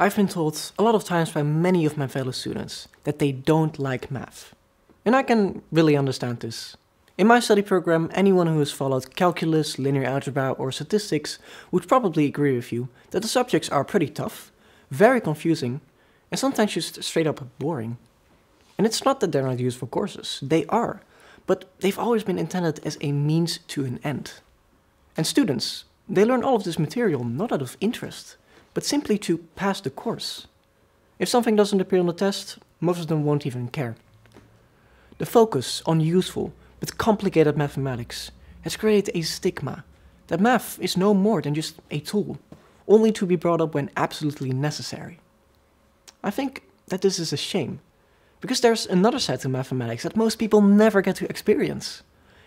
I've been told a lot of times by many of my fellow students that they don't like math. And I can really understand this. In my study program, anyone who has followed calculus, linear algebra or statistics would probably agree with you that the subjects are pretty tough, very confusing, and sometimes just straight up boring. And it's not that they're not useful courses, they are, but they've always been intended as a means to an end. And students, they learn all of this material not out of interest, but simply to pass the course. If something doesn't appear on the test, most of them won't even care. The focus on useful but complicated mathematics has created a stigma that math is no more than just a tool, only to be brought up when absolutely necessary. I think that this is a shame, because there's another side to mathematics that most people never get to experience.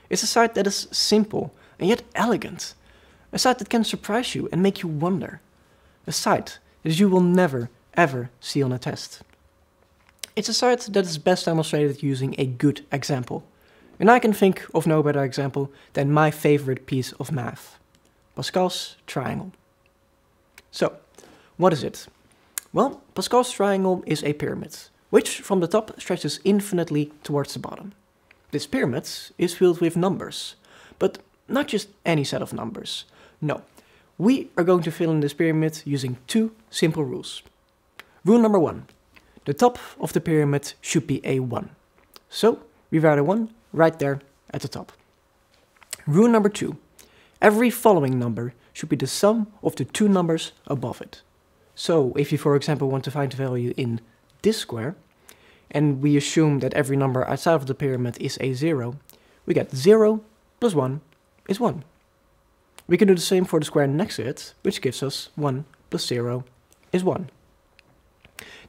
It's a side that is simple and yet elegant, a side that can surprise you and make you wonder, a side that you will never ever see on a test. It's a side that is best demonstrated using a good example. And I can think of no better example than my favorite piece of math, Pascal's Triangle. So, what is it? Well, Pascal's Triangle is a pyramid, which from the top stretches infinitely towards the bottom. This pyramid is filled with numbers, but not just any set of numbers. No, we are going to fill in this pyramid using two simple rules. Rule number 1. The top of the pyramid should be a 1. So, we write a 1 right there at the top. Rule number 2. Every following number should be the sum of the two numbers above it. So, if you for example want to find the value in this square, and we assume that every number outside of the pyramid is a 0, we get 0 plus 1 is 1. We can do the same for the square next to it, which gives us 1 plus 0 is 1.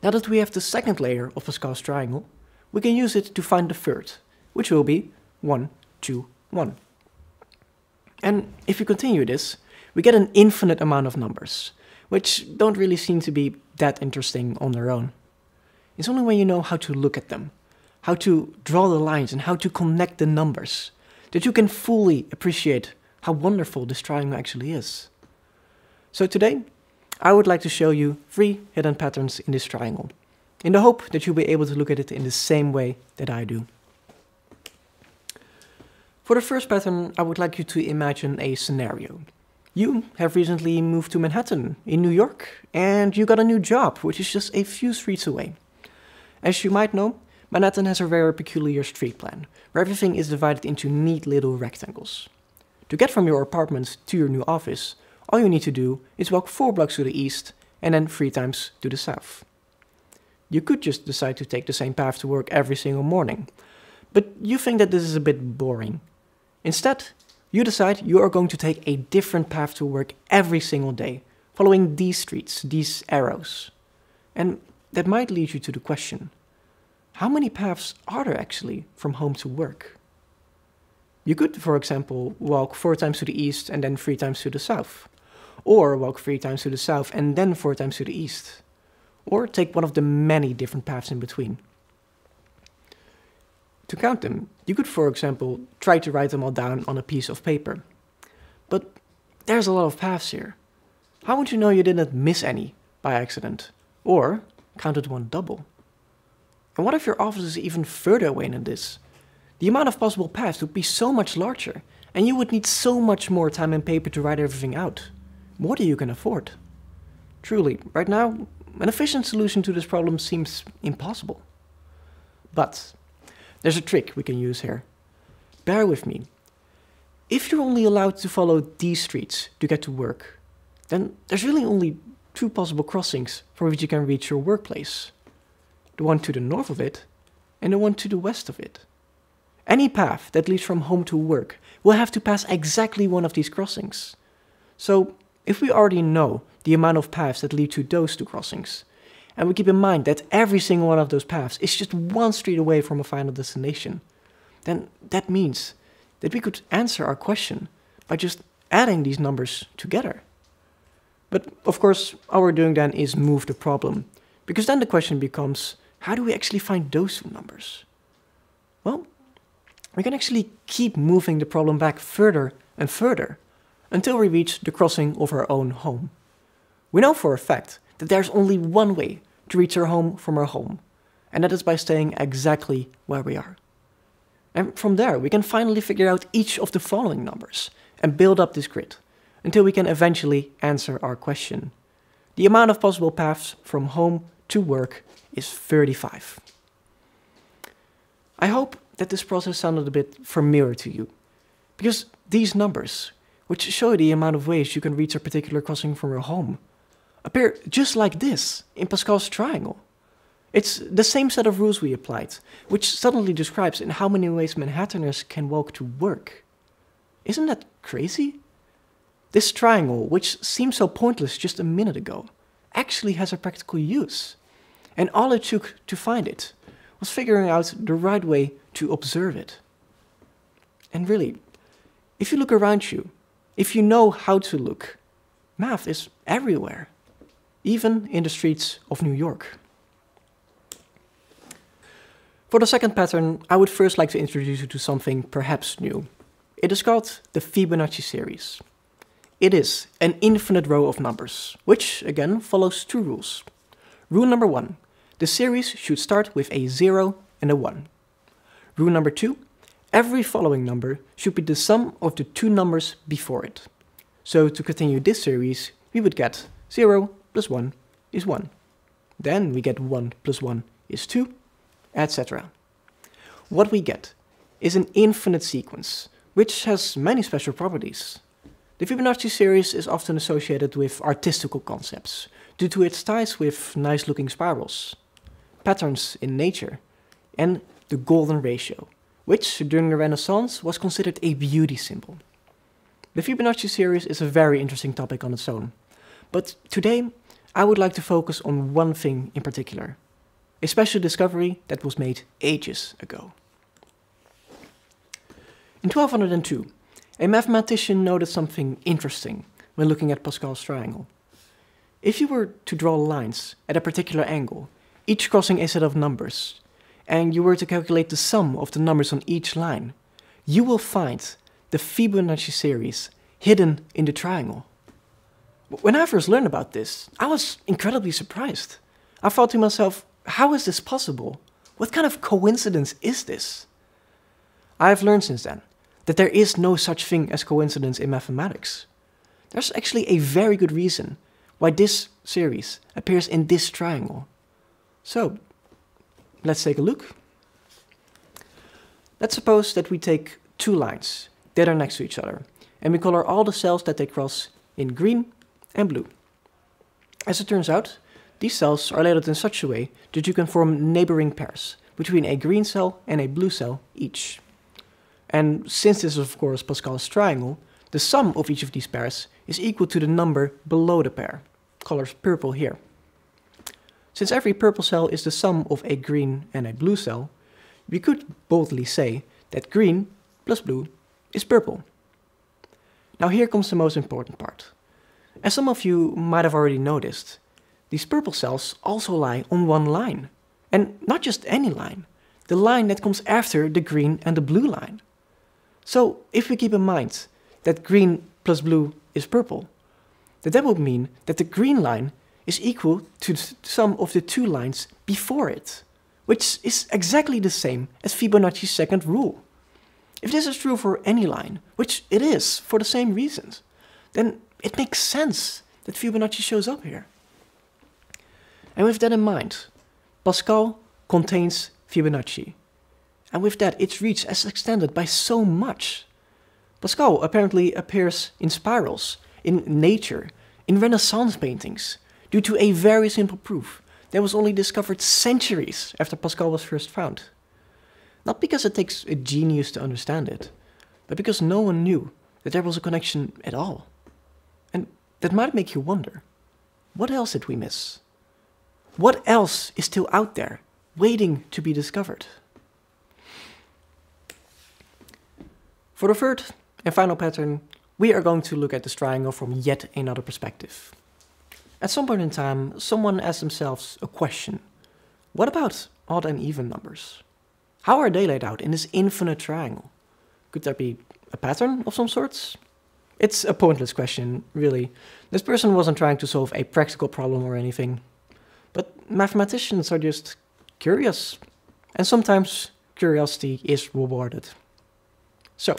Now that we have the second layer of Pascal's triangle, we can use it to find the third, which will be 1, 2, 1. And if we continue this, we get an infinite amount of numbers, which don't really seem to be that interesting on their own. It's only when you know how to look at them, how to draw the lines and how to connect the numbers, that you can fully appreciate how wonderful this triangle actually is. So today, I would like to show you 3 hidden patterns in this triangle, in the hope that you'll be able to look at it in the same way that I do. For the first pattern, I would like you to imagine a scenario. You have recently moved to Manhattan in New York, and you got a new job, which is just a few streets away. As you might know, Manhattan has a very peculiar street plan, where everything is divided into neat little rectangles. To get from your apartment to your new office, all you need to do is walk 4 blocks to the east and then 3 times to the south. You could just decide to take the same path to work every single morning, but you think that this is a bit boring. Instead, you decide you are going to take a different path to work every single day, following these streets, these arrows. And that might lead you to the question, how many paths are there actually from home to work? You could, for example, walk 4 times to the east and then 3 times to the south. Or walk 3 times to the south and then 4 times to the east. Or take one of the many different paths in between. To count them, you could, for example, try to write them all down on a piece of paper. But there's a lot of paths here. How would you know you didn't miss any by accident? Or counted one double? And what if your office is even further away than this? The amount of possible paths would be so much larger, and you would need so much more time and paper to write everything out. More than you can afford. Truly, right now, an efficient solution to this problem seems impossible. But there's a trick we can use here. Bear with me. If you're only allowed to follow these streets to get to work, then there's really only 2 possible crossings from which you can reach your workplace. The one to the north of it, and the one to the west of it. Any path that leads from home to work will have to pass exactly one of these crossings. So, if we already know the amount of paths that lead to those 2 crossings, and we keep in mind that every single one of those paths is just 1 street away from a final destination, then that means that we could answer our question by just adding these numbers together. But of course, all we're doing then is move the problem, because then the question becomes, how do we actually find those 2 numbers? Well, we can actually keep moving the problem back further and further until we reach the crossing of our own home. We know for a fact that there's only one way to reach our home from our home, and that is by staying exactly where we are. And from there, we can finally figure out each of the following numbers and build up this grid until we can eventually answer our question. The amount of possible paths from home to work is 35. I hope that this process sounded a bit familiar to you, because these numbers, which show the amount of ways you can reach a particular crossing from your home, appear just like this in Pascal's triangle. It's the same set of rules we applied, which suddenly describes in how many ways Manhattaners can walk to work. Isn't that crazy? This triangle, which seemed so pointless just a minute ago, actually has a practical use. And all it took to find it was figuring out the right way to observe it. And really, if you look around you, if you know how to look, math is everywhere, even in the streets of New York. For the second pattern, I would first like to introduce you to something perhaps new. It is called the Fibonacci series. It is an infinite row of numbers, which again follows two rules. Rule number 1, the series should start with a 0 and a 1. Rule number 2, every following number should be the sum of the two numbers before it. So to continue this series, we would get 0 plus 1 is 1. Then we get 1 plus 1 is 2, etc. What we get is an infinite sequence, which has many special properties. The Fibonacci series is often associated with artistical concepts, due to its ties with nice-looking spirals, patterns in nature, and the golden ratio, which during the Renaissance was considered a beauty symbol. The Fibonacci series is a very interesting topic on its own, but today I would like to focus on one thing in particular, a special discovery that was made ages ago. In 1202, a mathematician noted something interesting when looking at Pascal's triangle. If you were to draw lines at a particular angle, each crossing a set of numbers, and you were to calculate the sum of the numbers on each line, you will find the Fibonacci series hidden in the triangle. When I first learned about this, I was incredibly surprised. I thought to myself, how is this possible? What kind of coincidence is this? I have learned since then that there is no such thing as coincidence in mathematics. There's actually a very good reason why this series appears in this triangle. So, let's take a look. Let's suppose that we take two lines that are next to each other, and we color all the cells that they cross in green and blue. As it turns out, these cells are labeled in such a way that you can form neighboring pairs between a green cell and a blue cell each. And since this is of course Pascal's triangle, the sum of each of these pairs is equal to the number below the pair, colored purple here. Since every purple cell is the sum of a green and a blue cell, we could boldly say that green plus blue is purple. Now here comes the most important part. As some of you might have already noticed, these purple cells also lie on one line. And not just any line, the line that comes after the green and the blue line. So if we keep in mind that green plus blue is purple, that would mean that the green line is equal to the sum of the two lines before it, which is exactly the same as Fibonacci's second rule. If this is true for any line, which it is for the same reasons, then it makes sense that Fibonacci shows up here. And with that in mind, Pascal contains Fibonacci. And with that, its reach is extended by so much. Pascal apparently appears in spirals, in nature, in Renaissance paintings, due to a very simple proof that was only discovered centuries after Pascal was first found. Not because it takes a genius to understand it, but because no one knew that there was a connection at all. And that might make you wonder, what else did we miss? What else is still out there, waiting to be discovered? For the third and final pattern, we are going to look at this triangle from yet another perspective. At some point in time, someone asked themselves a question. What about odd and even numbers? How are they laid out in this infinite triangle? Could there be a pattern of some sorts? It's a pointless question, really. This person wasn't trying to solve a practical problem or anything. But mathematicians are just curious. And sometimes curiosity is rewarded. So,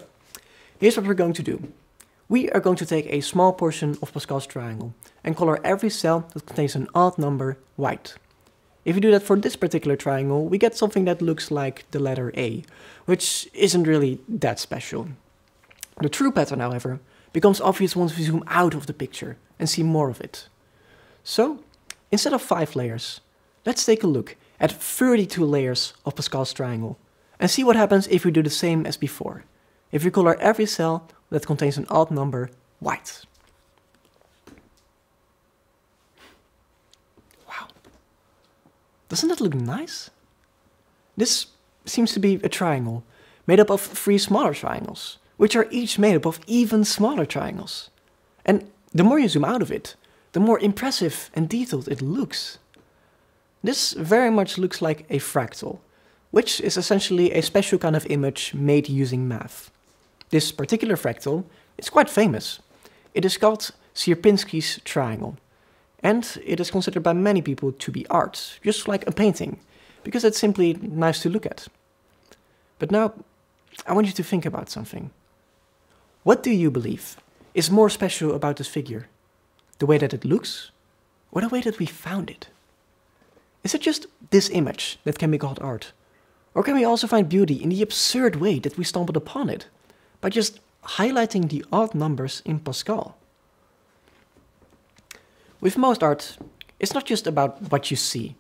here's what we're going to do. We are going to take a small portion of Pascal's triangle and color every cell that contains an odd number white. If we do that for this particular triangle, we get something that looks like the letter A, which isn't really that special. The true pattern, however, becomes obvious once we zoom out of the picture and see more of it. So, instead of 5 layers, let's take a look at 32 layers of Pascal's triangle and see what happens if we do the same as before. If we color every cell that contains an odd number white. Wow. Doesn't that look nice? This seems to be a triangle made up of 3 smaller triangles, which are each made up of even smaller triangles. And the more you zoom out of it, the more impressive and detailed it looks. This very much looks like a fractal, which is essentially a special kind of image made using math. This particular fractal is quite famous. It is called Sierpinski's triangle, and it is considered by many people to be art, just like a painting, because it's simply nice to look at. But now, I want you to think about something. What do you believe is more special about this figure? The way that it looks, or the way that we found it? Is it just this image that can be called art? Or can we also find beauty in the absurd way that we stumbled upon it, by just highlighting the odd numbers in Pascal? With most art, it's not just about what you see,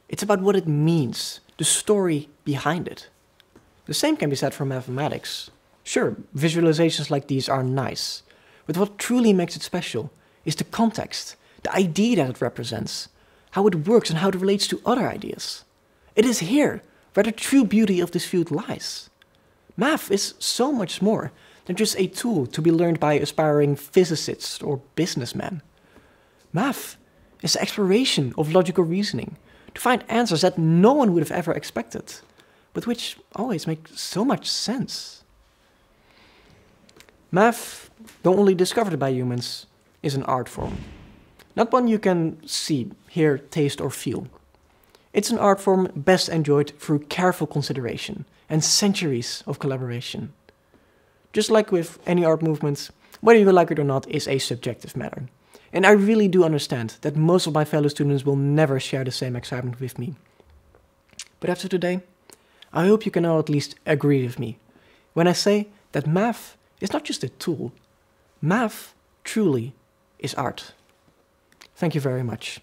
it's about what it means, the story behind it. The same can be said for mathematics. Sure, visualizations like these are nice, but what truly makes it special is the context, the idea that it represents, how it works and how it relates to other ideas. It is here where the true beauty of this field lies. Math is so much more than just a tool to be learned by aspiring physicists or businessmen. Math is the exploration of logical reasoning to find answers that no one would have ever expected, but which always make so much sense. Math, though only discovered by humans, is an art form. Not one you can see, hear, taste or feel. It's an art form best enjoyed through careful consideration and centuries of collaboration. Just like with any art movement, whether you like it or not is a subjective matter. And I really do understand that most of my fellow students will never share the same excitement with me. But after today, I hope you can all at least agree with me when I say that math is not just a tool. Math truly is art. Thank you very much.